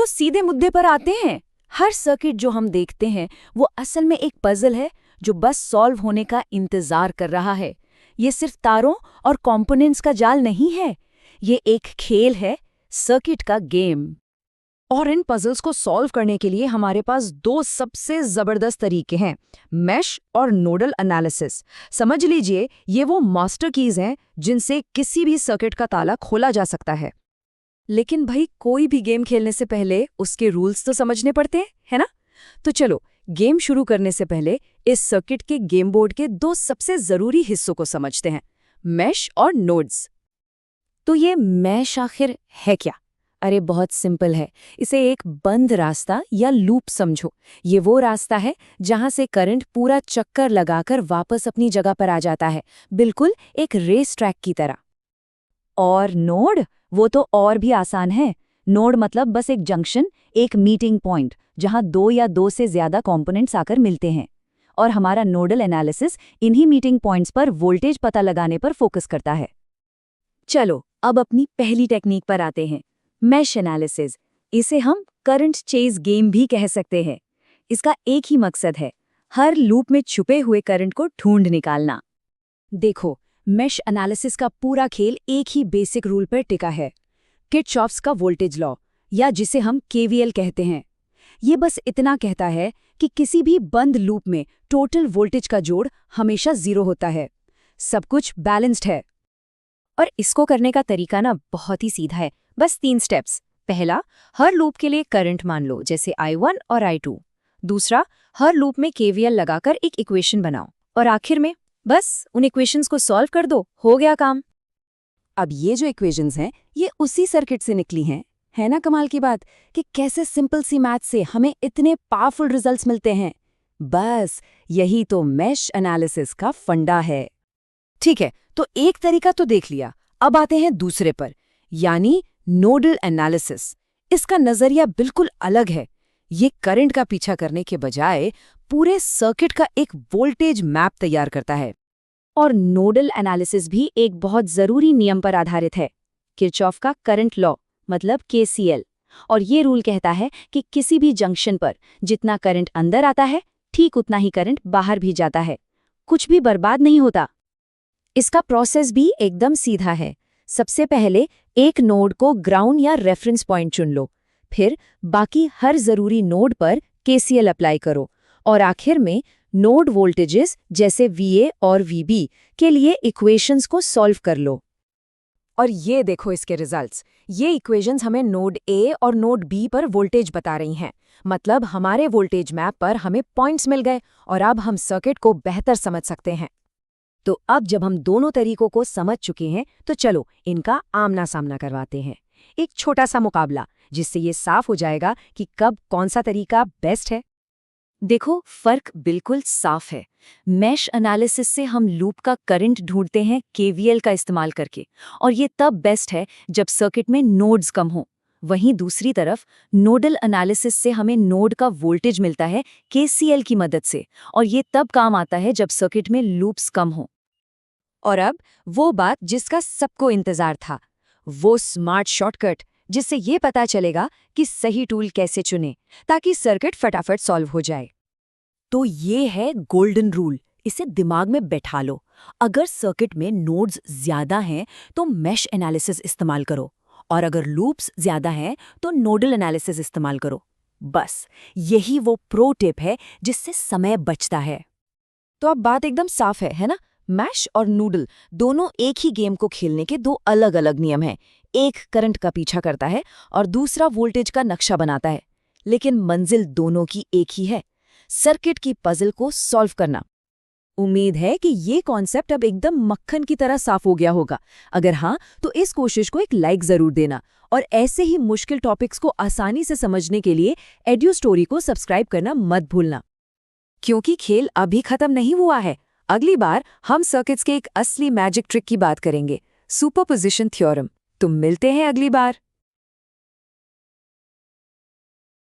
तो सीधे मुद्दे पर आते हैं। हर सर्किट जो हम देखते हैं वो असल में एक पजल है जो बस सॉल्व होने का इंतजार कर रहा है। ये सिर्फ तारों और कंपोनेंट्स का जाल नहीं है, ये एक खेल है, सर्किट का गेम। और इन पजल्स को सॉल्व करने के लिए हमारे पास दो सबसे जबरदस्त तरीके हैं, मैश और नोडल एनालिसिस। समझ लीजिए ये वो मास्टर कीज हैं जिनसे किसी भी सर्किट का ताला खोला जा सकता है। लेकिन भाई कोई भी गेम खेलने से पहले उसके रूल्स तो समझने पड़ते हैं, है ना? तो चलो गेम शुरू करने से पहले इस सर्किट के गेम बोर्ड के दो सबसे जरूरी हिस्सों को समझते हैं, मैश और नोड्स। तो ये मैश आखिर है क्या? अरे बहुत सिंपल है। इसे एक बंद रास्ता या लूप समझो। ये वो रास्ता है जहां से करंट पूरा चक्कर लगाकर वापस अपनी जगह पर आ जाता है, बिल्कुल एक रेस ट्रैक की तरह। और नोड, वो तो और भी आसान है। नोड मतलब बस एक जंक्शन, एक मीटिंग पॉइंट जहां दो या दो से ज्यादा कंपोनेंट्स आकर मिलते हैं। और हमारा नोडल एनालिसिस इन्हीं मीटिंग पॉइंट्स पर वोल्टेज पता लगाने पर फोकस करता है। चलो अब अपनी पहली टेक्निक पर आते हैं, मैश एनालिसिस। इसे हम करंट चेज गेम भी कह सकते हैं। इसका एक ही मकसद है, हर लूप में छुपे हुए करंट को ढूंढ निकालना। देखो, मैश एनालिसिस का पूरा खेल एक ही बेसिक रूल पर टिका है, किरचॉफ्स का वोल्टेज लॉ, या जिसे हम केवीएल कहते हैं। ये बस इतना कहता है कि किसी भी बंद लूप में टोटल वोल्टेज का जोड़ हमेशा 0 होता है, सब कुछ बैलेंस्ड है। और इसको करने का तरीका ना बहुत ही सीधा है, बस 3 स्टेप्स। पहला, हर लूप के लिए करंट मान लो, जैसे I1 और I2। दूसरा, हर लूप में केवीएल लगाकर एक इक्वेशन बनाओ। और आखिर में बस उन इक्वेशंस को सॉल्व कर दो, हो गया काम। अब ये जो इक्वेशंस हैं, ये उसी सर्किट से निकली हैं। है ना कमाल की बात कि कैसे सिंपल सी मैथ से हमें इतने पावरफुल रिजल्ट्स मिलते हैं। बस यही तो मैश एनालिसिस का फंडा है। ठीक है, तो एक तरीका तो देख लिया, अब आते हैं दूसरे पर, यानी नोडल एनालिसिस। इसका नजरिया बिल्कुल अलग है। ये करंट का पीछा करने के बजाय पूरे सर्किट का एक वोल्टेज मैप तैयार करता है। और नोडल एनालिसिस भी एक बहुत जरूरी नियम पर आधारित है, किरचॉफ का करंट लॉ, मतलब केसीएल। और ये रूल कहता है कि किसी भी जंक्शन पर जितना करंट अंदर आता है, ठीक उतना ही करंट बाहर भी जाता है, कुछ भी बर्बाद नहीं होता। इसका प्रोसेस भी एकदम सीधा है। सबसे पहले एक नोड को ग्राउंड या रेफरेंस पॉइंट चुन लो, फिर बाकी हर जरूरी नोड पर केसीएल अप्लाई करो, और आखिर में नोड वोल्टेजेस जैसे VA और VB के लिए इक्वेशंस को सॉल्व कर लो। और ये देखो इसके रिजल्ट्स। ये इक्वेशंस हमें नोड A और नोड B पर वोल्टेज बता रही हैं। मतलब हमारे वोल्टेज मैप पर हमें पॉइंट्स मिल गए और अब हम सर्किट को बेहतर समझ सकते हैं। तो अब जब हम दोनों तरीकों को समझ चुके हैं, तो चलो इनका आमना सामना करवाते हैं। एक छोटा सा मुकाबला, जिससे ये साफ हो जाएगा कि कब कौन सा तरीका बेस्ट है। देखो, फर्क बिल्कुल साफ है। मैश एनालिसिस से हम लूप का करंट ढूंढते हैं केवीएल का इस्तेमाल करके, और ये तब बेस्ट है जब सर्किट में नोड्स कम हो। वहीं दूसरी तरफ नोडल एनालिसिस से हमें नोड का वोल्टेज मिलता है केसीएल की मदद से, और ये तब काम आता है जब सर्किट में लूप्स कम हो। और अब वो बात जिसका सबको इंतजार था, वो स्मार्ट शॉर्टकट, जिससे ये पता चलेगा कि सही टूल कैसे चुने ताकि सर्किट फटाफट सॉल्व हो जाए। तो ये है गोल्डन रूल, इसे दिमाग में बैठा लो। अगर सर्किट में नोड्स ज्यादा हैं तो मैश एनालिसिस इस्तेमाल करो, और अगर लूप्स ज्यादा हैं तो नोडल एनालिसिस इस्तेमाल करो। बस यही वो प्रो टिप है जिससे समय बचता है। तो अब बात एकदम साफ है ना? मैश और नूडल दोनों एक ही गेम को खेलने के दो अलग अलग नियम हैं। एक करंट का पीछा करता है और दूसरा वोल्टेज का नक्शा बनाता है, लेकिन मंजिल दोनों की एक ही है, सर्किट की पजल को सॉल्व करना। उम्मीद है कि ये कॉन्सेप्ट अब एकदम मक्खन की तरह साफ हो गया होगा। अगर हाँ, तो इस कोशिश को एक लाइक जरूर देना, और ऐसे ही मुश्किल टॉपिक्स को आसानी से समझने के लिए एड्यू स्टोरी को सब्सक्राइब करना मत भूलना, क्योंकि खेल अभी खत्म नहीं हुआ है। अगली बार हम सर्किट्स के एक असली मैजिक ट्रिक की बात करेंगे, सुपरपोजिशन थ्योरम। तुम मिलते हैं अगली बार।